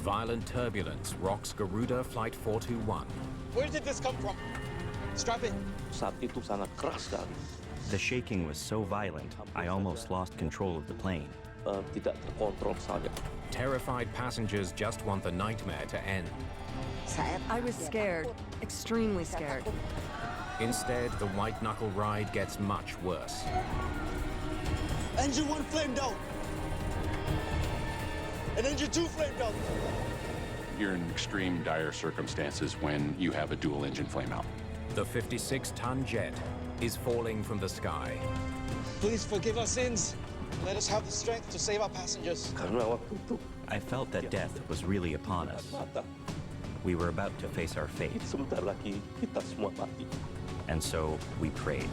Violent turbulence rocks Garuda Flight 421. Where did this come from? Strap in. Saat itu sangat keras sekali. The shaking was so violent, I almost lost control of the plane. Tidak terkontrol saja. Terrified passengers just want the nightmare to end. I was scared, extremely scared. Instead, the white-knuckle ride gets much worse. Engine 1 flamed out. And engine 2 flamed out. You're in extreme dire circumstances when you have a dual engine flameout. The 56-ton jet is falling from the sky. Please forgive our sins. Let us have the strength to save our passengers. Karena waktu itu I felt that death was really upon us. mata. We were about to face our fate, Sebentar lagi kita semua mati. and so we prayed.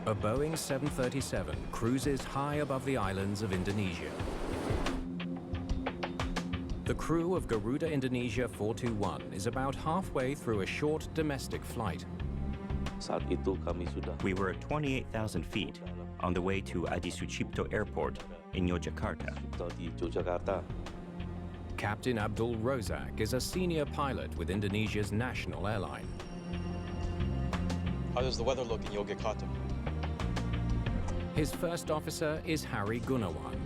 A Boeing 737 cruises high above the islands of Indonesia. The crew of Garuda Indonesia 421 is about halfway through a short domestic flight. Saat itu kami sudah We were at 28,000 feet on the way to Adi Sucipto Airport in Yogyakarta. di Yogyakarta. Captain Abdul Rozak is a senior pilot with Indonesia's national airline. How does the weather look in Yogyakarta? His first officer is Harry Gunawan.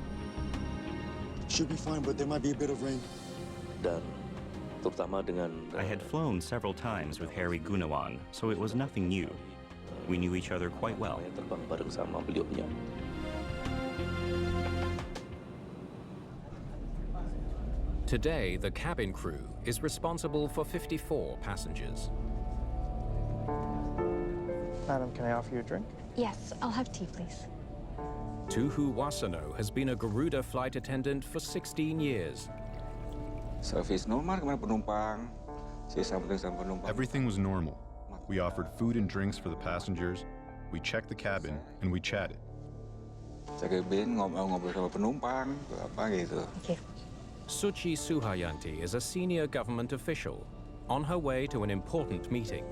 Should be fine, but there might be a bit of rain. Dan terutama dengan I had flown several times with Harry Gunawan, so it was nothing new. We knew each other quite well. saya terbang bareng sama beliaunya. Today, the cabin crew is responsible for 54 passengers. Madam, can I offer you a drink? Yes, I'll have tea, please. Tuhu Wasano has been a Garuda flight attendant for 16 years. Service normal kepada penumpang. Saya sampaikan sama penumpang. Everything was normal. We offered food and drinks for the passengers, we checked the cabin, and we chatted. Jaga bin ngobrol-ngobrol sama penumpang, apa gitu. Thank you. Suchi Suhayanti is a senior government official on her way to an important meeting.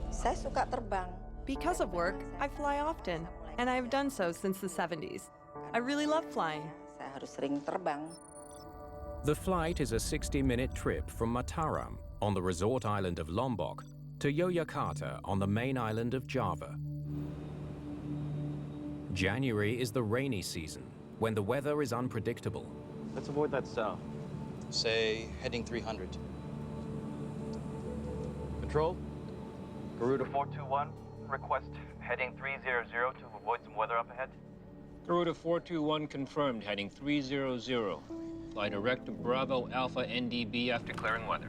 Saya suka terbang. Because of work, I fly often, and I have done so since the 70s. I really love flying. Saya harus sering terbang. The flight is a 60-minute trip from Mataram on the resort island of Lombok to Yogyakarta on the main island of Java. January is the rainy season, when the weather is unpredictable. Let's avoid that south. Say, heading 300. Control? Garuda 421, request heading 300 to avoid some weather up ahead. Garuda 421 confirmed, heading 300. Fly direct to Bravo Alpha NDB after clearing weather.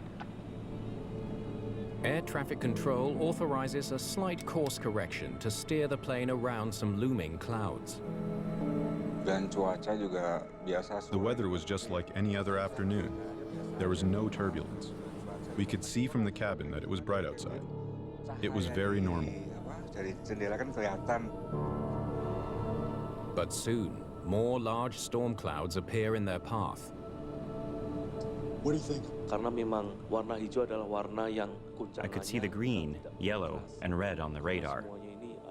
Air traffic control authorizes a slight course correction to steer the plane around some looming clouds. Dan cuaca juga biasa. The weather was just like any other afternoon. There was no turbulence. We could see from the cabin that it was bright outside. It was very normal. Dari jendela kan kelihatan. But soon, more large storm clouds appear in their path. What do you think? Karena memang warna hijau adalah warna yang I could see the green, yellow, and red on the radar,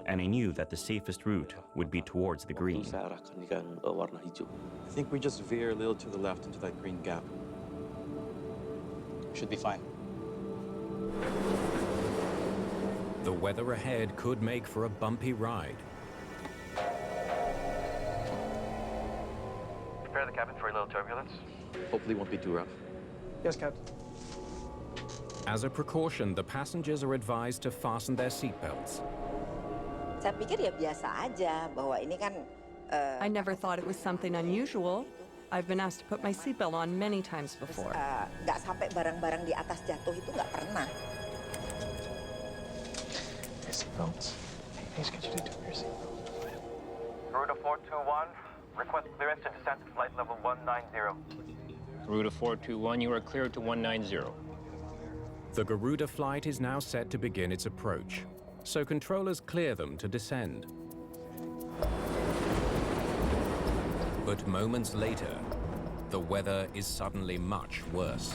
and I knew that the safest route would be towards the green. Saya arahkan kan warna hijau. I think we just veer a little to the left into that green gap. Should be fine. The weather ahead could make for a bumpy ride. Prepare the cabin for a little turbulence. Hopefully it won't be too rough. Yes, Captain. As a precaution, the passengers are advised to fasten their seatbelts. Saya pikir ya biasa aja bahwa ini kan. I never thought it was something unusual. I've been asked to put my seatbelt on many times before. Nggak sampai barang-barang di atas jatuh itu nggak pernah. Seatbelts. Please get you to do your seatbelt. Garuda 421, request clearance to descent to flight level 190. Garuda 421, you are cleared to 190. The Garuda flight is now set to begin its approach, so controllers clear them to descend. But moments later, the weather is suddenly much worse.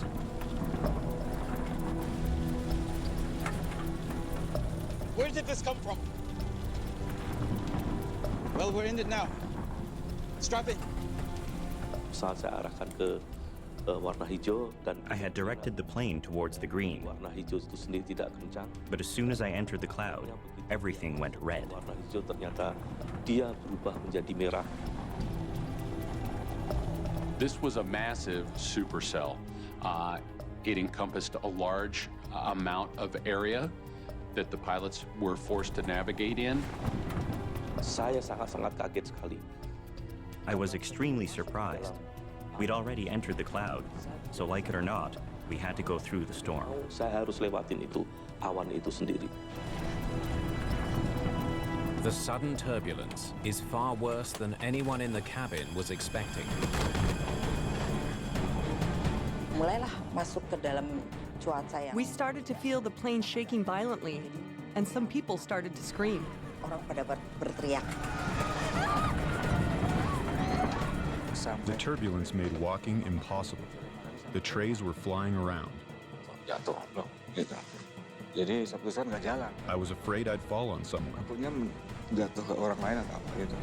Where did this come from? Well, we're in it now. Strap in. Saat saya arahkan ke warna hijau dan I had directed the plane towards the green, warna hijau itu sendiri tidak kencang. but as soon as I entered the cloud, everything went red. Warna hijau ternyata dia berubah menjadi merah. This was a massive supercell. It encompassed a large amount of area that the pilots were forced to navigate in. Saya sangat-sangat kaget sekali. I was extremely surprised. We'd already entered the cloud, so like it or not, we had to go through the storm. Saya harus lewatin itu, awan itu sendiri. The sudden turbulence is far worse than anyone in the cabin was expecting. Mulailah masuk ke dalam cuaca yang We started to feel the plane shaking violently, and some people started to scream. orang pada berteriak. The turbulence made walking impossible. The trays were flying around. Jatuh, loh, gitu. Jadi satu saat nggak jalan. I was afraid I'd fall on someone. Takutnya jatuh ke orang lain atau apa gitu.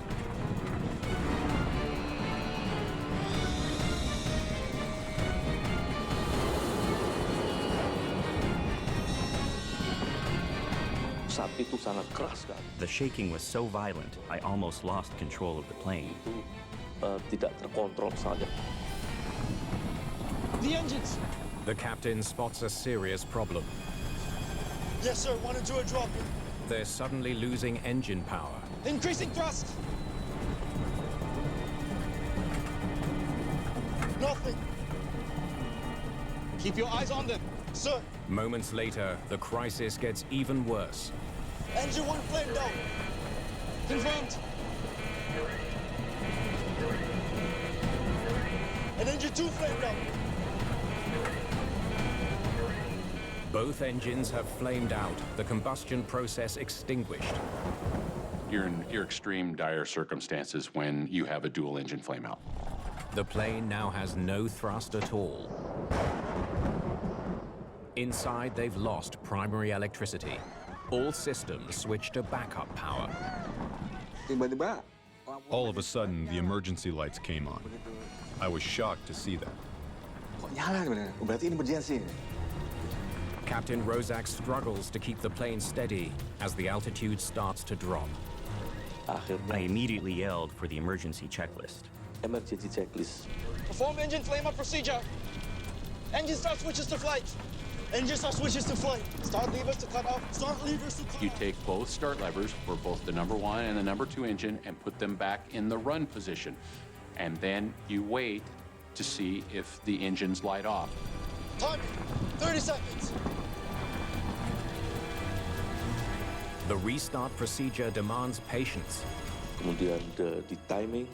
Saat itu sangat keras kan. The shaking was so violent, I almost lost control of the plane. Itu tidak terkontrol saja. The engines! The captain spots a serious problem. Yes, sir. 1 and 2 are dropping. They're suddenly losing engine power. Increasing thrust! Nothing. Keep your eyes on them. Sir, Moments later, the crisis gets even worse. engine 1 flamed out. Confirmed. And engine 2 flamed out. Both engines have flamed out, the combustion process extinguished. You're in extreme dire circumstances when you have a dual engine flameout. The plane now has no thrust at all. Inside, they've lost primary electricity. All systems switch to backup power. Tiba-tiba All of a sudden, the emergency lights came on. I was shocked to see that. kok nyala sebenarnya. Berarti ini emergency. Captain Rozak struggles to keep the plane steady as the altitude starts to drop. Akhirnya I immediately yelled for the emergency checklist. emergency checklist. Perform engine flameout procedure. Engine start switches to flight. Engine start switches to flight. Start levers to cut off. Start levers to cut You off. take both start levers for both the number 1 and the number 2 engine and put them back in the run position. And then you wait to see if the engines light off. Timing. 30 seconds. The restart procedure demands patience. Kemudian di timing.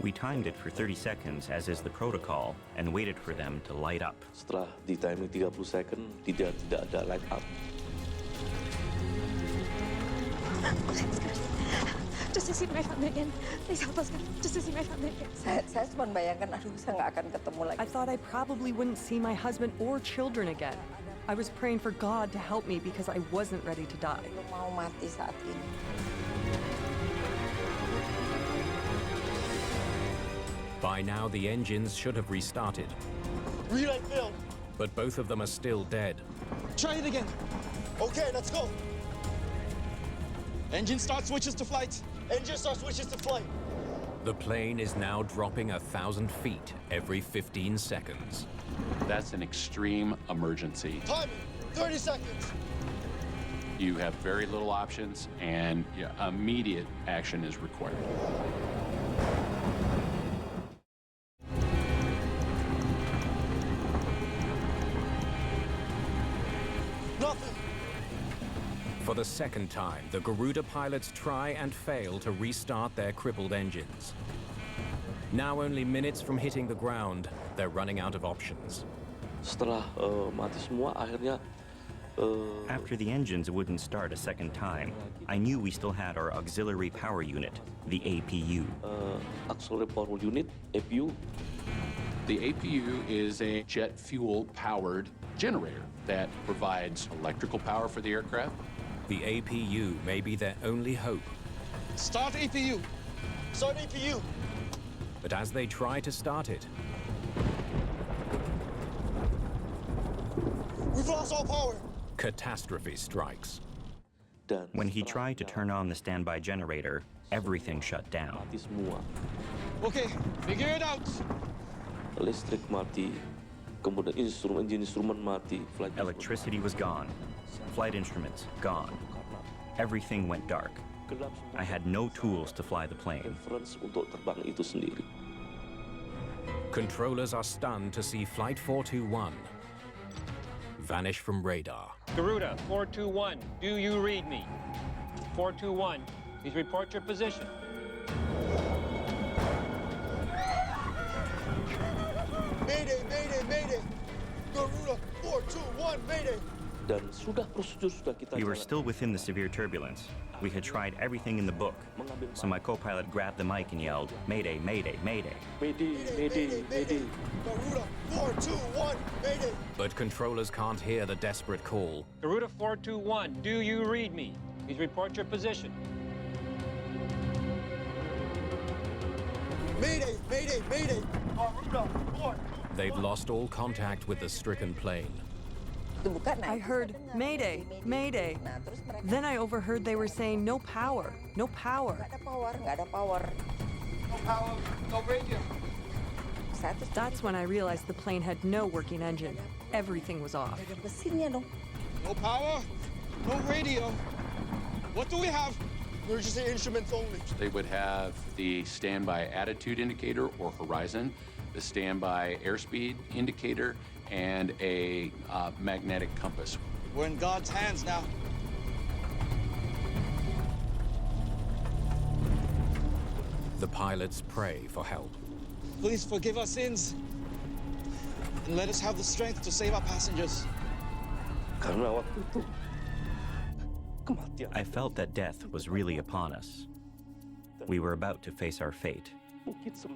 We timed it for 30 seconds, as is the protocol, and waited for them to light up. Setelah di timing 30 second, tidak ada light up. Just to see my family again. Please help us, God. Just to see my family again. Saya cuma bayangkan, aduh, saya nggak akan ketemu lagi. I thought I probably wouldn't see my husband or children again. I was praying for God to help me because I wasn't ready to die. Lu mau mati saat ini. By now, the engines should have restarted, Relay failed. but both of them are still dead. Try it again. Okay, let's go. Engine start switches to flight. Engine start switches to flight. The plane is now dropping 1,000 feet every 15 seconds. That's an extreme emergency. Timing. 30 seconds. You have very little options, and immediate action is required. Nothing. For the second time, the Garuda pilots try and fail to restart their crippled engines. Now only minutes from hitting the ground, they're running out of options. Setelah mati semua, akhirnya After the engines wouldn't start a second time, I knew we still had our auxiliary power unit, the APU. Auxiliary Power Unit, APU. The APU is a jet fuel powered generator that provides electrical power for the aircraft. The APU may be their only hope. Start APU. Start APU. But as they try to start it, We've lost all power. catastrophe strikes. When he tried to turn on the standby generator, everything shut down. Mati semua. Okay, figure it out. Listrik mati. Kemudian instrumen mati. Electricity was gone. Flight instruments gone. Everything went dark. I had no tools to fly the plane. Reference untuk terbang itu sendiri. Controllers are stunned to see Flight 421 vanish from radar. Garuda 421, do you read me? 421, please report your position. Mayday, mayday, mayday. Garuda 421, mayday. Dan prosedur sudah kita We were still within the severe turbulence. We had tried everything in the book. So my co-pilot grabbed the mic and yelled, "Mayday, mayday, mayday." Mayday, mayday, mayday. Garuda 421, mayday. But controllers can't hear the desperate call. Garuda 421, do you read me? Please report your position. Mayday, mayday, mayday. Garuda 421. They've lost all contact with the stricken plane. I heard, Mayday, Mayday. Then I overheard they were saying, no power, no power. Nggak ada power. No power, no radio. That's when I realized the plane had no working engine. Everything was off. No power, no radio. What do we have? Emergency instruments only. They would have the standby attitude indicator or horizon, the standby airspeed indicator, and a magnetic compass. We're in God's hands now. The pilots pray for help. Please forgive our sins and let us have the strength to save our passengers. Karena waktu itu kematian. I felt that death was really upon us. We were about to face our fate,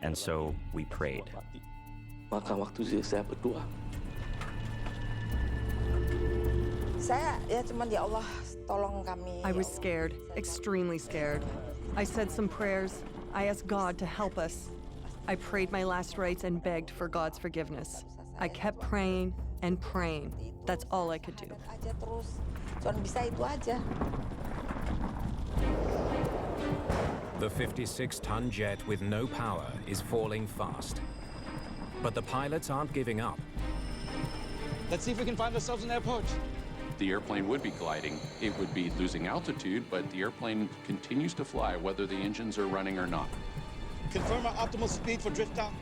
and so we prayed. Maka waktu saya berdoa, Saya ya cuman ya Allah tolong kami. I was scared, extremely scared. I said some prayers. I asked God to help us. I prayed my last rites and begged for God's forgiveness. I kept praying and praying. That's all I could do. Aja terus. Cuman bisa itu aja. The 56-ton jet with no power is falling fast. But the pilots aren't giving up. Let's see if we can find ourselves an airport. The airplane would be gliding. It would be losing altitude, but the airplane continues to fly whether the engines are running or not. Confirm our optimal speed for drift down.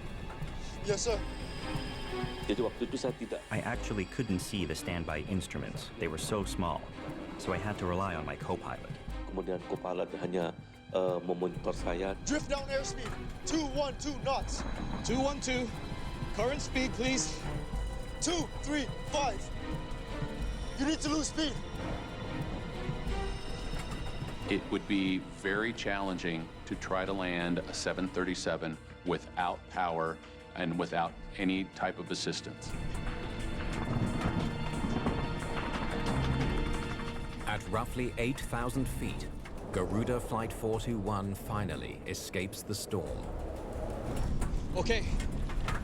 Yes, sir. Jadi waktu itu saya tidak. I actually couldn't see the standby instruments. They were so small, so I had to rely on my co-pilot. Kemudian co-pilot hanya memonitor saya. Drift down airspeed, 212 knots. 212. Current speed, please. 235. You need to lose speed. It would be very challenging to try to land a 737 without power and without any type of assistance. At roughly 8,000 feet, Garuda Flight 421 finally escapes the storm. Okay,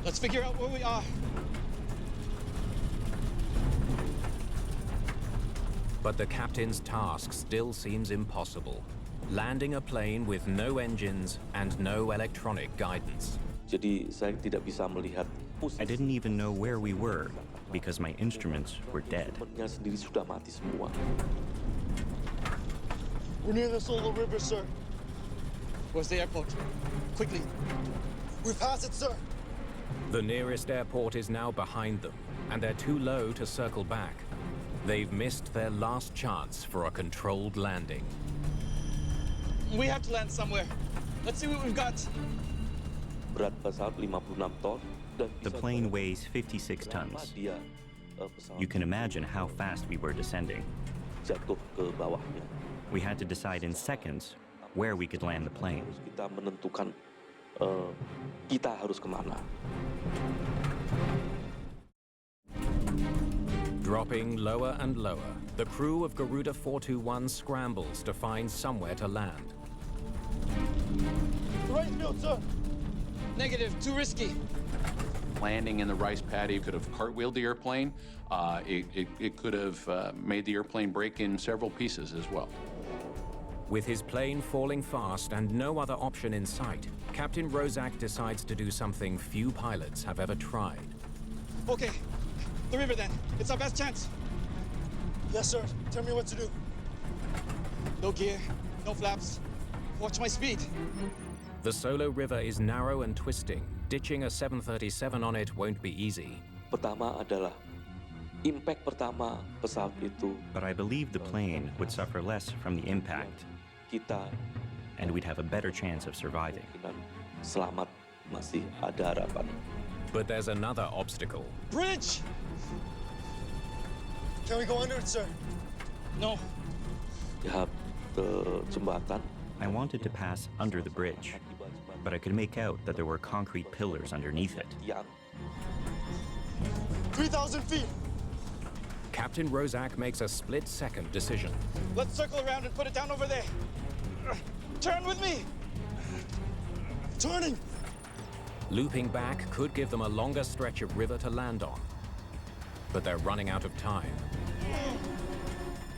let's figure out where we are. But the captain's task still seems impossible. Landing a plane with no engines and no electronic guidance. Jadi saya tidak bisa melihat. I didn't even know where we were because my instruments were dead. Instrumennya sendiri sudah mati semua. We're near the Solo River, sir. Where's the airport? Quickly. We passed it, sir. The nearest airport is now behind them, and they're too low to circle back. They've missed their last chance for a controlled landing. We have to land somewhere. Let's see what we've got. Berat pesawat 56 ton. The plane weighs 56 tons. Dia You can imagine how fast we were descending. jatuh ke bawahnya. We had to decide in seconds where we could land the plane. Kita menentukan kita harus kemana. Dropping lower and lower, the crew of Garuda 421 scrambles to find somewhere to land. The right field, sir. Negative, too risky. Landing in the rice paddy could have cartwheeled the airplane. It could have made the airplane break in several pieces as well. With his plane falling fast and no other option in sight, Captain Rozak decides to do something few pilots have ever tried. Okay, the river then. It's our best chance. Yes, sir. Tell me what to do. No gear, no flaps. Watch my speed. The Solo River is narrow and twisting. Ditching a 737 on it won't be easy. Pertama adalah impact pertama pesawat itu. But I believe the plane would suffer less from the impact, Kita and we'd have a better chance of surviving. selamat, masih ada harapan. But there's another obstacle. Bridge! Can we go under it, sir? No. Ya, jembatan. I wanted to pass under the bridge, but I could make out that there were concrete pillars underneath it. 3,000 feet. Captain Rozak makes a split-second decision. Let's circle around and put it down over there. Turn with me. Turning. Looping back could give them a longer stretch of river to land on. But they're running out of time.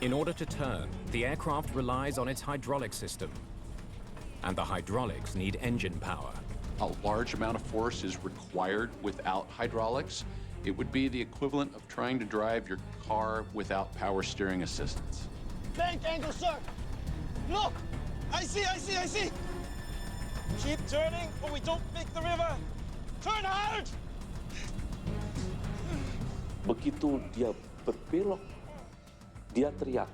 In order to turn, the aircraft relies on its hydraulic system. And the hydraulics need engine power. A large amount of force is required without hydraulics. It would be the equivalent of trying to drive your car without power steering assistance. Bank angle, sir. Look! I see. Keep turning or we don't make the river. Turn hard! Begitu dia berbelok, dia teriak.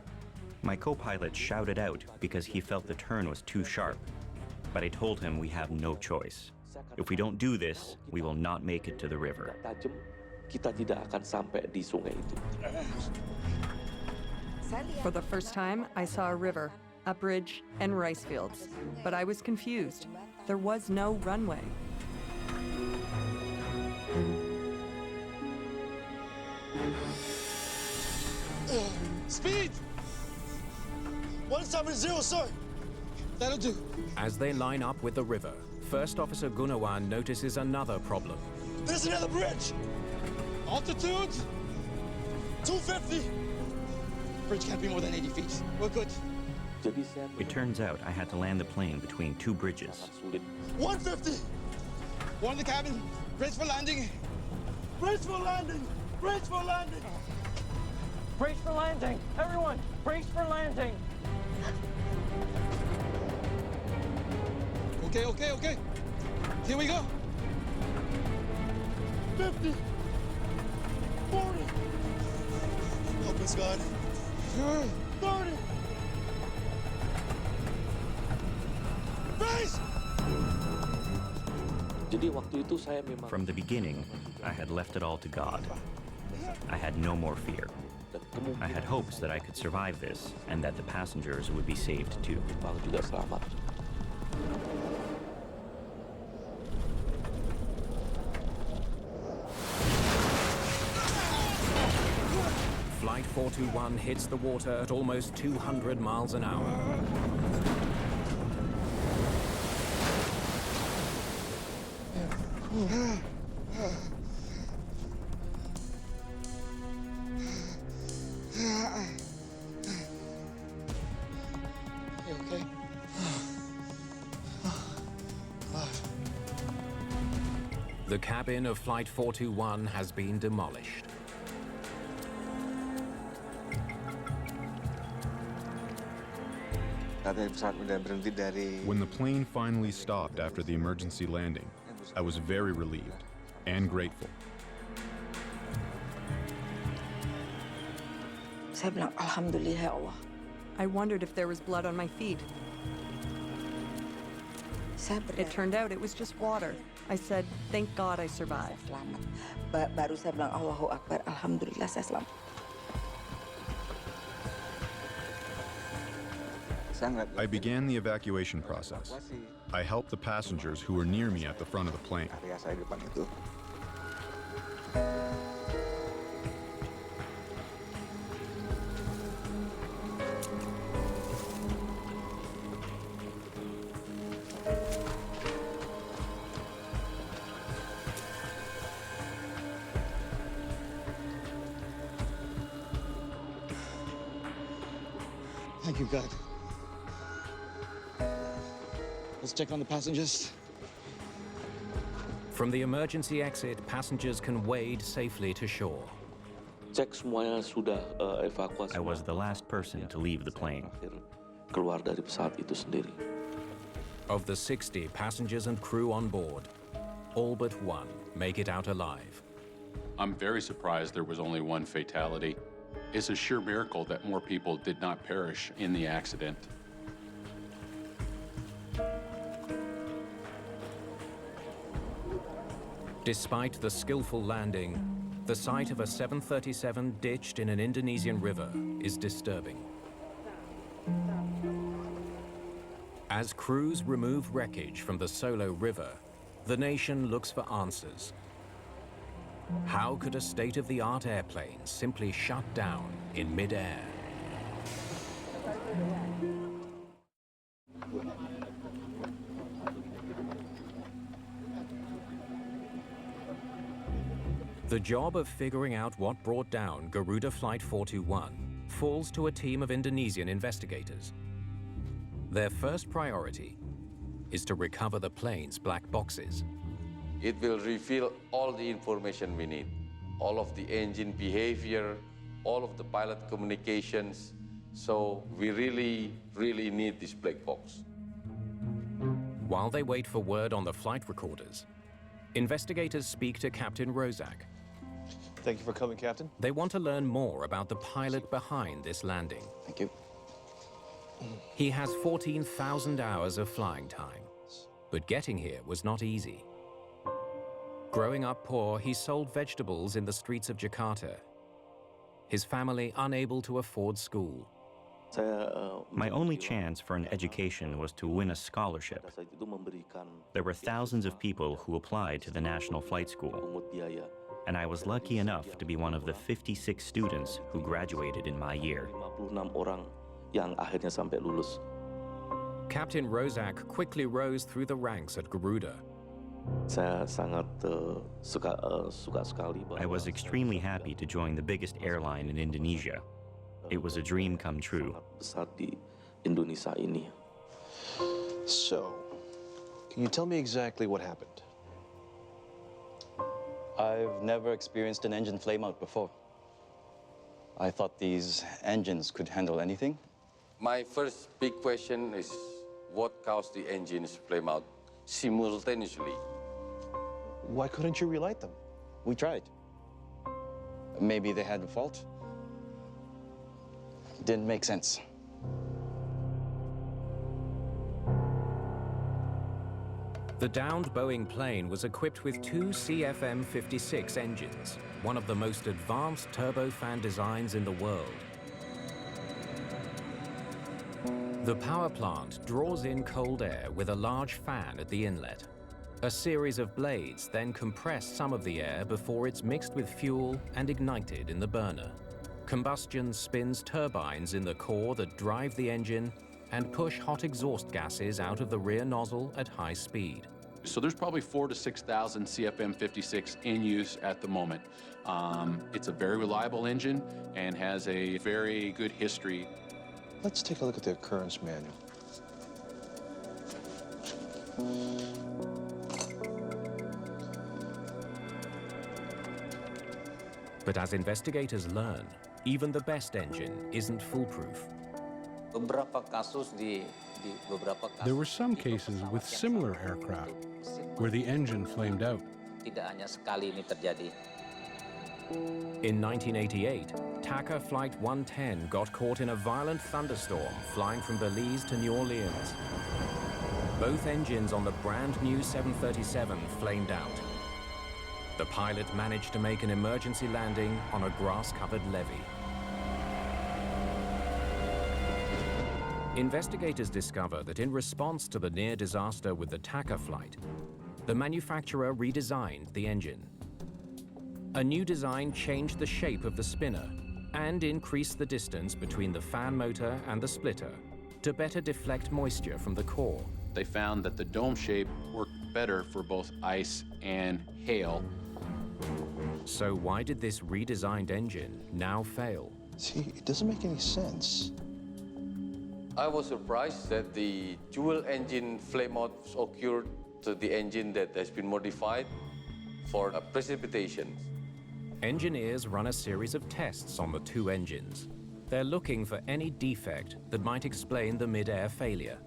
My co-pilot shouted out because he felt the turn was too sharp. But I told him we have no choice. If we don't do this, we will not make it to the river. Tajam, kita tidak akan sampai di sungai itu. For the first time, I saw a river, a bridge, and rice fields. But I was confused. There was no runway. Speed! 170, sir. That'll do. As they line up with the river, First Officer Gunawan notices another problem. There's another bridge. Altitude 250. Bridge can't be more than 80 feet. We're good. It turns out I had to land the plane between two bridges. 150. One in the cabin. Brace for landing. Brace for landing. Brace for landing. Brace for landing. Everyone, brace for landing. Okay. Here we go. 50. 40. Help us, God. 30. Brace! Jadi waktu itu saya memang From the beginning, I had left it all to God. I had no more fear. I had hopes that I could survive this and that the passengers would be saved too. juga selamat. Flight 421 hits the water at almost 200 miles an hour. You okay? The cabin of Flight 421 has been demolished. When the plane finally stopped after the emergency landing, I was very relieved and grateful. Saya bilang, Alhamdulillah ya Allah. I wondered if there was blood on my feet. It turned out it was just water. I said, thank God I survived. Baru saya bilang Allahu Akbar, Alhamdulillah saya selamat. I began the evacuation process. I helped the passengers who were near me at the front of the plane. Thank you, God. Let's check on the passengers. From the emergency exit, passengers can wade safely to shore. Cek semuanya sudah evakuasi. I was the last person to leave the plane. Keluar dari pesawat itu sendiri. Of the 60 passengers and crew on board, all but one make it out alive. I'm very surprised there was only one fatality. It's a sheer miracle that more people did not perish in the accident. Despite the skillful landing, the sight of a 737 ditched in an Indonesian river is disturbing. As crews remove wreckage from the Solo River, the nation looks for answers. How could a state-of-the-art airplane simply shut down in mid-air? The job of figuring out what brought down Garuda Flight 421 falls to a team of Indonesian investigators. Their first priority is to recover the plane's black boxes. It will reveal all the information we need, all of the engine behavior, all of the pilot communications. So we really need this black box. While they wait for word on the flight recorders, investigators speak to Captain Rozak. Thank you for coming, Captain. They want to learn more about the pilot behind this landing. Thank you. He has 14,000 hours of flying time, but getting here was not easy. Growing up poor, he sold vegetables in the streets of Jakarta. His family unable to afford school. My only chance for an education was to win a scholarship. There were thousands of people who applied to the National Flight School, and I was lucky enough to be one of the 56 students who graduated in my year. Captain Rozak quickly rose through the ranks at Garuda. I was extremely happy to join the biggest airline in Indonesia. It was a dream come true. So, can you tell me exactly what happened? I've never experienced an engine flameout before. I thought these engines could handle anything. My first big question is, what caused the engines flame out simultaneously? Why couldn't you relight them? We tried. Maybe they had a fault. Didn't make sense. The downed Boeing plane was equipped with two CFM56 engines, one of the most advanced turbofan designs in the world. The power plant draws in cold air with a large fan at the inlet. A series of blades then compress some of the air before it's mixed with fuel and ignited in the burner. Combustion spins turbines in the core that drive the engine and push hot exhaust gases out of the rear nozzle at high speed. So there's probably 4,000 to 6,000 CFM56 in use at the moment. It's a very reliable engine and has a very good history. Let's take a look at the occurrence manual. But as investigators learn, even the best engine isn't foolproof. There were some cases with similar aircraft where the engine flamed out. In 1988, TACA Flight 110 got caught in a violent thunderstorm flying from Belize to New Orleans. Both engines on the brand new 737 flamed out. The pilot managed to make an emergency landing on a grass-covered levee. Investigators discover that in response to the near disaster with the TACA flight, the manufacturer redesigned the engine. A new design changed the shape of the spinner and increased the distance between the fan motor and the splitter to better deflect moisture from the core. They found that the dome shape worked better for both ice and hail. So why did this redesigned engine now fail? See, it doesn't make any sense. I was surprised that the dual engine flameout occurred to the engine that has been modified for precipitation. Engineers run a series of tests on the two engines. They're looking for any defect that might explain the mid-air failure.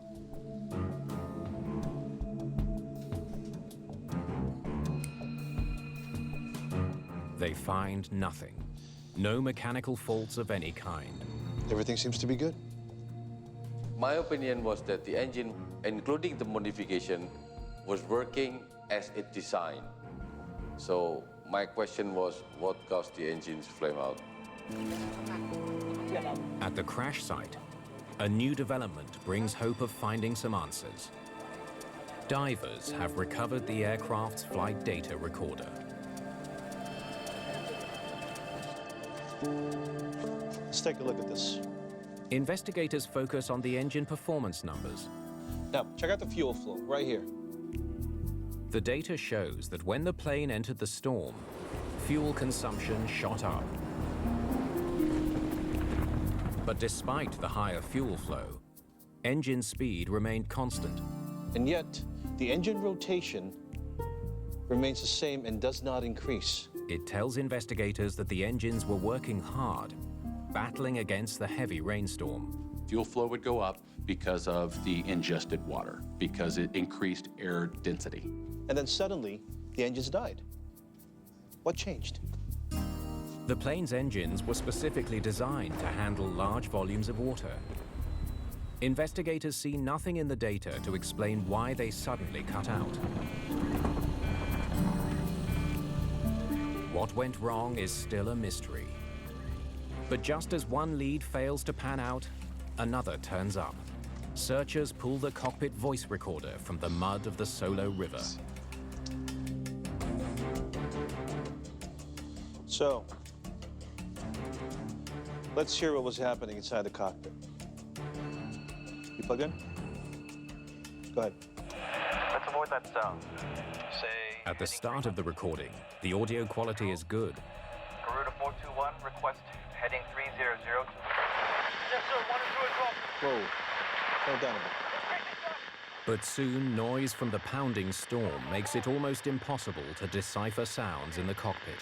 They find nothing. No mechanical faults of any kind. Everything seems to be good. My opinion was that the engine, including the modification, was working as it designed. So my question was, what caused the engine's flame out? At the crash site, a new development brings hope of finding some answers. Divers have recovered the aircraft's flight data recorder. Let's take a look at this. Investigators focus on the engine performance numbers. Now, check out the fuel flow right here. The data shows that when the plane entered the storm, fuel consumption shot up. But despite the higher fuel flow, engine speed remained constant. And yet, the engine rotation remains the same and does not increase. It tells investigators that the engines were working hard, battling against the heavy rainstorm. Fuel flow would go up because of the ingested water, because it increased air density. And then suddenly, the engines died. What changed? The plane's engines were specifically designed to handle large volumes of water. Investigators see nothing in the data to explain why they suddenly cut out. What went wrong is still a mystery. But just as one lead fails to pan out, another turns up. Searchers pull the cockpit voice recorder from the mud of the Solo River. So, let's hear what was happening inside the cockpit. You plugged in? Go ahead. Let's avoid that sound. Say... At the start of the recording, the audio quality is good. Garuda 421, request heading 300 to... Yes, sir, 1 and 2 Whoa. Slow down a bit. But soon, noise from the pounding storm makes it almost impossible to decipher sounds in the cockpit.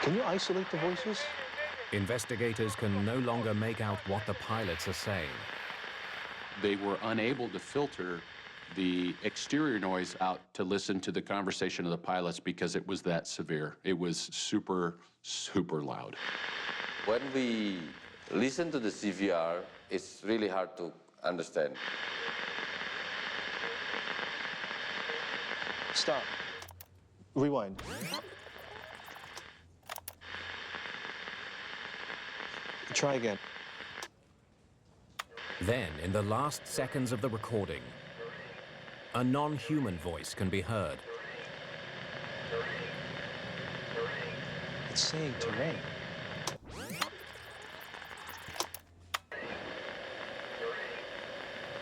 Can you isolate the voices? Investigators can no longer make out what the pilots are saying. They were unable to filter the exterior noise out to listen to the conversation of the pilots because it was that severe. It was super, super loud. When we listen to the CVR, it's really hard to understand. Stop. Rewind. Try again. Then, in the last seconds of the recording, a non-human voice can be heard. It's saying terrain.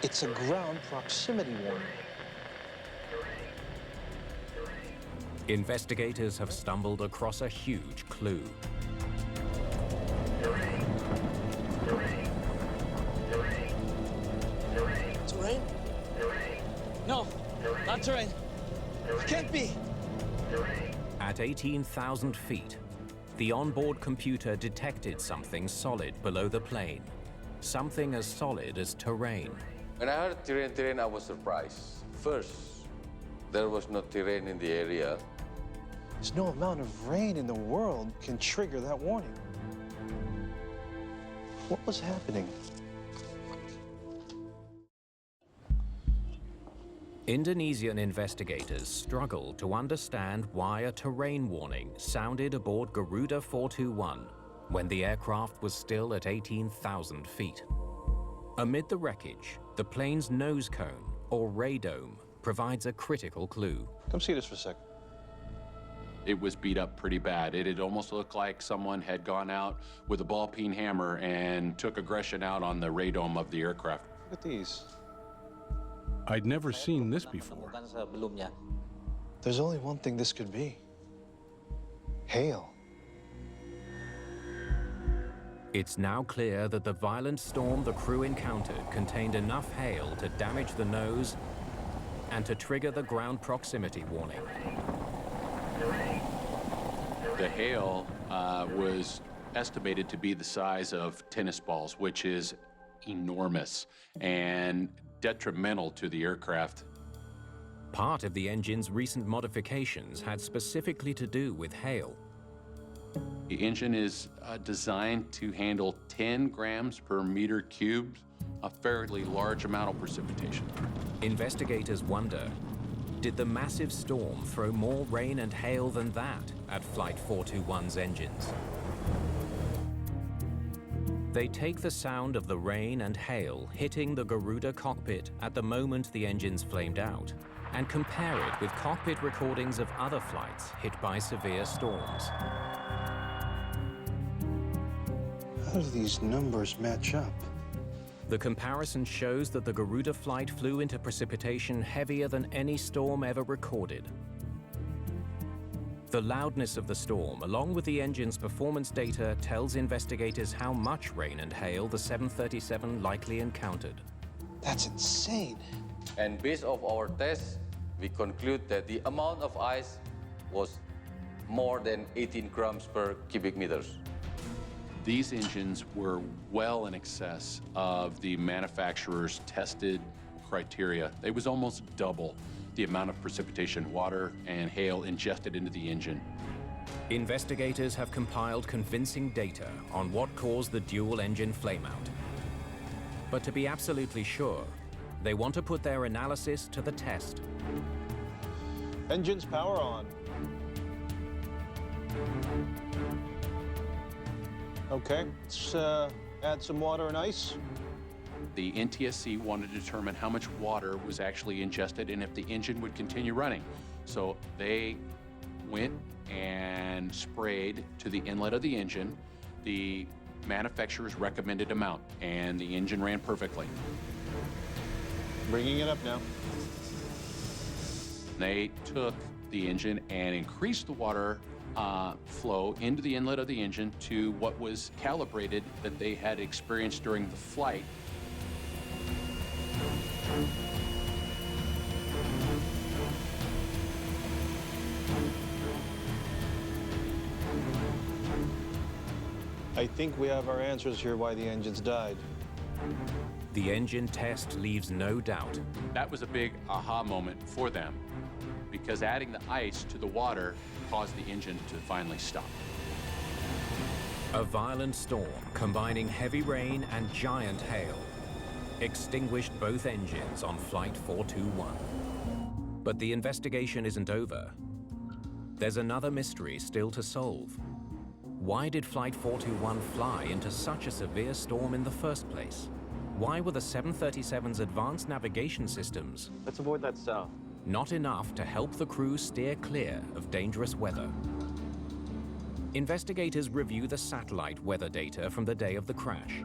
It's a ground proximity warning. Investigators have stumbled across a huge clue. Terrain? No, not terrain. It can't be. At 18,000 feet, the onboard computer detected something solid below the plane. Something as solid as terrain. When I heard terrain, I was surprised. First, there was no terrain in the area. There's no amount of rain in the world can trigger that warning. What was happening? Indonesian investigators struggled to understand why a terrain warning sounded aboard Garuda 421 when the aircraft was still at 18,000 feet. Amid the wreckage, the plane's nose cone, or radome, provides a critical clue. Come see this for a sec. It was beat up pretty bad. It had almost looked like someone had gone out with a ball-peen hammer and took aggression out on the radome of the aircraft. Look at these. I'd never seen this before. There's only one thing this could be. Hail. It's now clear that the violent storm the crew encountered contained enough hail to damage the nose and to trigger the ground proximity warning. The hail was estimated to be the size of tennis balls, which is enormous and detrimental to the aircraft. Part of the engine's recent modifications had specifically to do with hail. The engine is designed to handle 10 grams per meter cubed, a fairly large amount of precipitation. Investigators wonder, did the massive storm throw more rain and hail than that at Flight 421's engines? They take the sound of the rain and hail hitting the Garuda cockpit at the moment the engines flamed out and compare it with cockpit recordings of other flights hit by severe storms. How do these numbers match up? The comparison shows that the Garuda flight flew into precipitation heavier than any storm ever recorded. The loudness of the storm, along with the engine's performance data, tells investigators how much rain and hail the 737 likely encountered. That's insane. And based off our tests, we conclude that the amount of ice was more than 18 grams per cubic meters. These engines were well in excess of the manufacturer's tested criteria. It was almost double the amount of precipitation, water, and hail ingested into the engine. Investigators have compiled convincing data on what caused the dual-engine flameout. But to be absolutely sure, they want to put their analysis to the test. Engines power on. Okay, let's add some water and ice. The NTSC wanted to determine how much water was actually ingested and if the engine would continue running. So they went and sprayed to the inlet of the engine the manufacturer's recommended amount, and the engine ran perfectly. Bringing it up now. They took the engine and increased the water flow into the inlet of the engine to what was calibrated that they had experienced during the flight. I think we have our answers here why the engines died. The engine test leaves no doubt. That was a big aha moment for them, because adding the ice to the water caused the engine to finally stop. A violent storm combining heavy rain and giant hail extinguished both engines on Flight 421. But the investigation isn't over. There's another mystery still to solve. Why did Flight 421 fly into such a severe storm in the first place? Why were the 737's advanced navigation systems Let's avoid that south. not enough to help the crew steer clear of dangerous weather? Investigators review the satellite weather data from the day of the crash.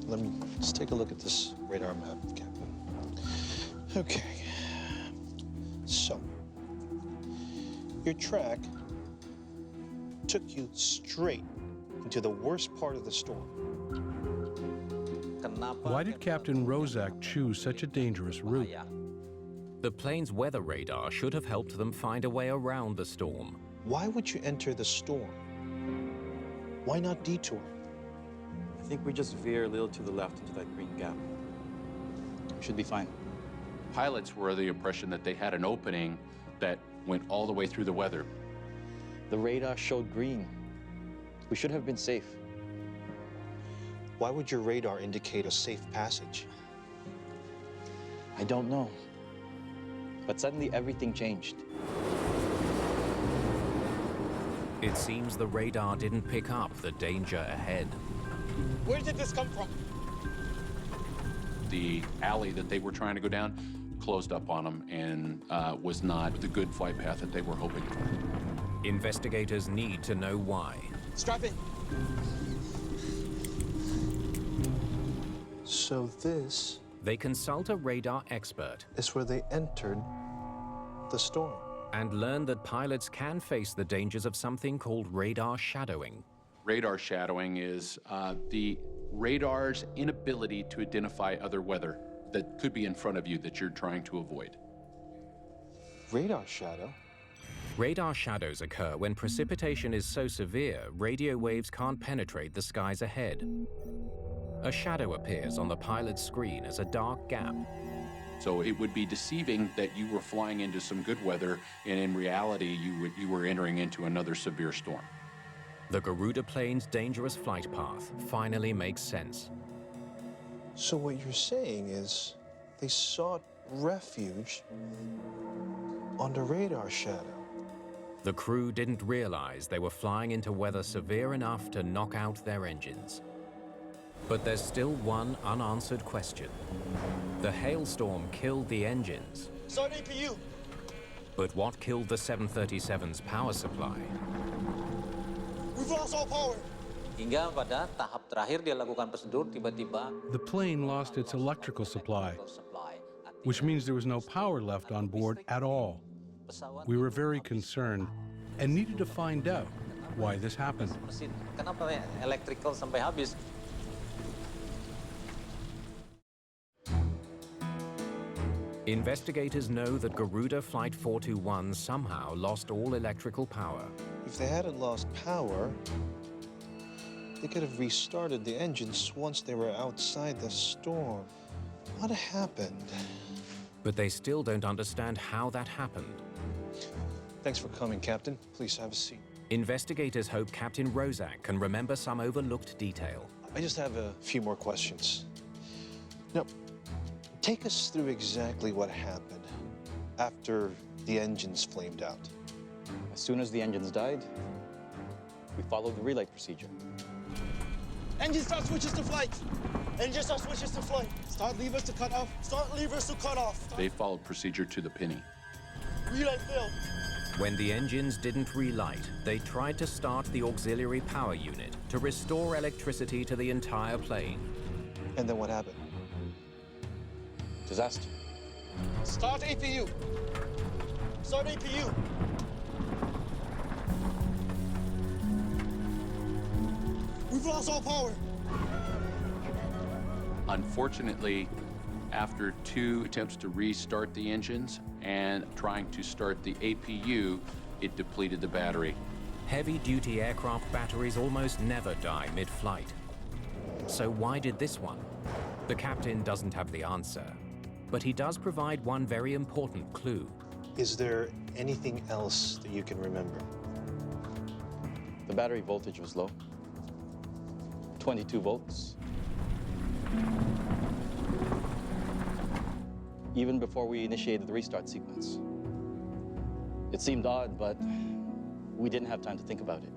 Let's take a look at this radar map, Captain. Okay. So, your track took you straight into the worst part of the storm. Why did Captain Rozak choose such a dangerous route? The plane's weather radar should have helped them find a way around the storm. Why would you enter the storm? Why not detour? I think we just veer a little to the left into that green gap. Should be fine. Pilots were of the impression that they had an opening that went all the way through the weather. The radar showed green. We should have been safe. Why would your radar indicate a safe passage? I don't know. But suddenly everything changed. It seems the radar didn't pick up the danger ahead. Where did this come from? The alley that they were trying to go down closed up on them and was not the good flight path that they were hoping for. Investigators need to know why. Strap in. So this They consult a radar expert is where they entered the storm. and learn that pilots can face the dangers of something called radar shadowing. Radar shadowing is the radar's inability to identify other weather that could be in front of you that you're trying to avoid. Radar shadow? Radar shadows occur when precipitation is so severe, radio waves can't penetrate the skies ahead. A shadow appears on the pilot's screen as a dark gap. So it would be deceiving that you were flying into some good weather, and in reality, you were entering into another severe storm. The Garuda plane's dangerous flight path finally makes sense. So what you're saying is they sought refuge on the radar shadow. The crew didn't realize they were flying into weather severe enough to knock out their engines. But there's still one unanswered question. The hailstorm killed the engines. Start APU. But what killed the 737's power supply? We've lost all power. Hingga pada tahap terakhir dia lakukan prosedur, tiba-tiba The plane lost its electrical supply, which means there was no power left on board at all. We were very concerned and needed to find out why this happened. mesin. Kenapa electrical sampai habis? Investigators know that Garuda Flight 421 somehow lost all electrical power. If they hadn't lost power, they could have restarted the engines once they were outside the storm. What happened? But they still don't understand how that happened. Thanks for coming, Captain. Please have a seat. Investigators hope Captain Rozak can remember some overlooked detail. I just have a few more questions. Now, take us through exactly what happened after the engines flamed out. As soon as the engines died, we followed the relay procedure. Engine start switches to flight. Engine start switches to flight. Start levers to cut off. Start levers to cut off. They followed procedure to the penny. Relay failed. When the engines didn't relight, they tried to start the auxiliary power unit to restore electricity to the entire plane. And then what happened? Disaster. Start APU. Start APU. We've lost all power. Unfortunately, after 2 attempts to restart the engines and trying to start the APU, it depleted the battery. Heavy-duty aircraft batteries almost never die mid-flight. So why did this one? The captain doesn't have the answer, but he does provide one very important clue. Is there anything else that you can remember? The battery voltage was low. 22 volts. Even before we initiated the restart sequence. It seemed odd, but we didn't have time to think about it.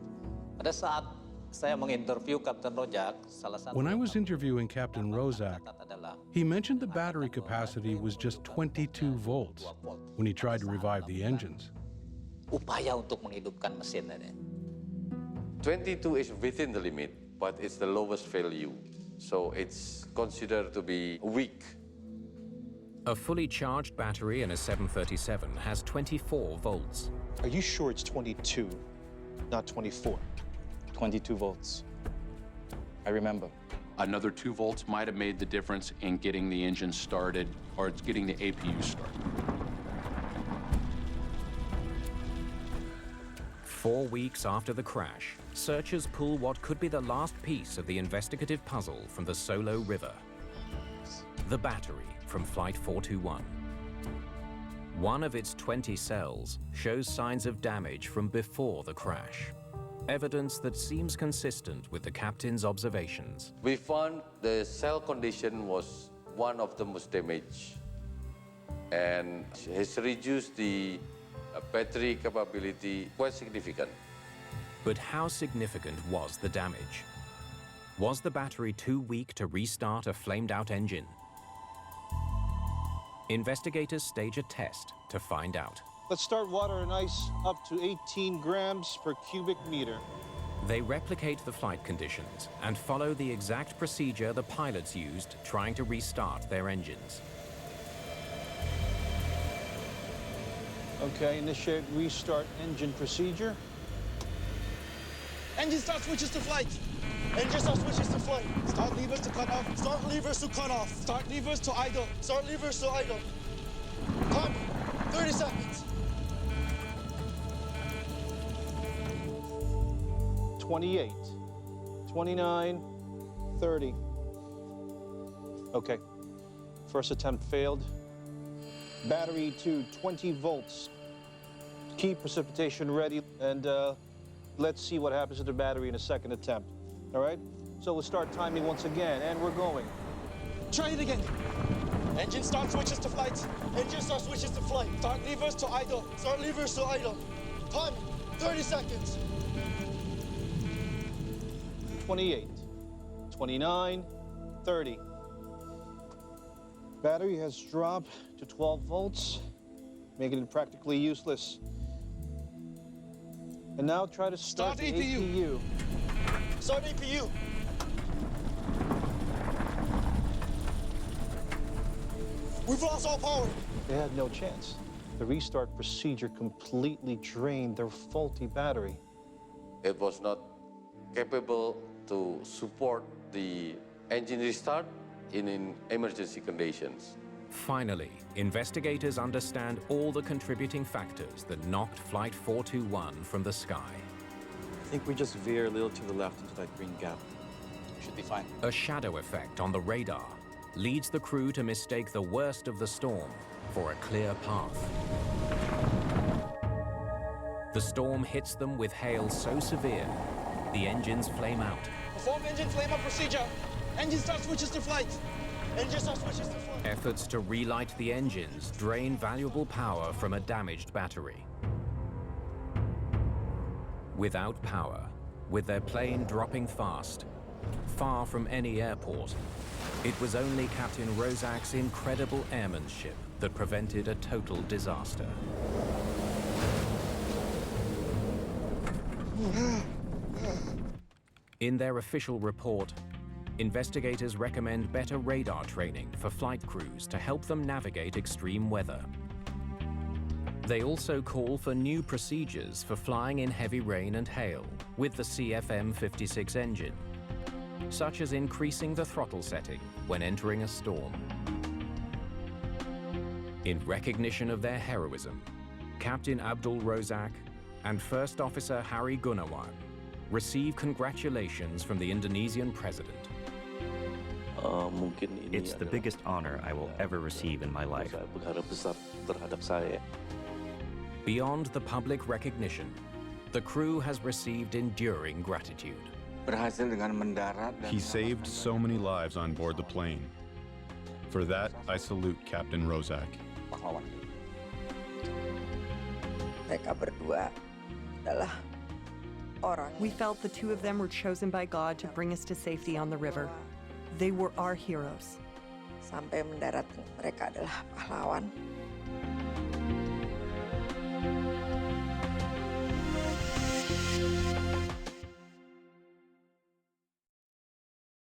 Pada saat saya menginterview Kapten Rozak, salah satu When I was interviewing Captain Rozak, adalah he mentioned the battery capacity was just 22 volts when he tried to revive the engines. upaya untuk menghidupkan mesin tadi. 22 is within the limit, but it's the lowest value. So it's considered to be weak. A fully charged battery in a 737 has 24 volts. Are you sure it's 22, not 24? 22 volts. I remember. Another 2 volts might have made the difference in getting the engine started or getting the APU started. 4 weeks after the crash, searchers pull what could be the last piece of the investigative puzzle from the Solo River. The battery from Flight 421. One of its 20 cells shows signs of damage from before the crash. Evidence that seems consistent with the captain's observations. We found the cell condition was one of the most damaged. and has reduced the battery capability quite significant. But how significant was the damage? Was the battery too weak to restart a flamed-out engine? Investigators stage a test to find out. Let's start water and ice up to 18 grams per cubic meter. They replicate the flight conditions and follow the exact procedure the pilots used trying to restart their engines. Okay, initiate restart engine procedure. Engine start switches to flight. Engine start switches to flight. Start levers to cut off. Start levers to cut off. Start levers to idle. Start levers to idle. Time, 30 seconds. 28, 29, 30. Okay, first attempt failed. Battery to 20 volts. Keep precipitation ready, and let's see what happens to the battery in a second attempt. All right? So we'll start timing once again, and we're going. Try it again. Engine start switches to flight. Engine start switches to flight. Start levers to idle. Start levers to idle. Time, 30 seconds. 28, 29, 30. Battery has dropped to 12 volts, making it practically useless. And now try to start the APU. Start APU. We've lost all power. They had no chance. The restart procedure completely drained their faulty battery. It was not capable to support the engine restart in emergency conditions. Finally, investigators understand all the contributing factors that knocked Flight 421 from the sky. I think we just veer a little to the left into that green gap. Should be fine. A shadow effect on the radar leads the crew to mistake the worst of the storm for a clear path. The storm hits them with hail so severe, the engines flame out. Perform engine flame-out procedure. Engine start switches to flight. Engine start switches to flight. Efforts to relight the engines drain valuable power from a damaged battery. Without power, with their plane dropping fast, far from any airport, it was only Captain Rozak's incredible airmanship that prevented a total disaster. In their official report, investigators recommend better radar training for flight crews to help them navigate extreme weather. They also call for new procedures for flying in heavy rain and hail with the CFM56 engine, such as increasing the throttle setting when entering a storm. In recognition of their heroism, Captain Abdul Rozak and First Officer Harry Gunawan receive congratulations from the Indonesian president. It's the biggest honor I will ever receive in my life. Beyond the public recognition, the crew has received enduring gratitude. He saved so many lives on board the plane. For that, I salute Captain Rozak. Mereka berdua adalah orang. We felt the two of them were chosen by God to bring us to safety on the river. They were our heroes. Sampai mendarat, mereka adalah pahlawan.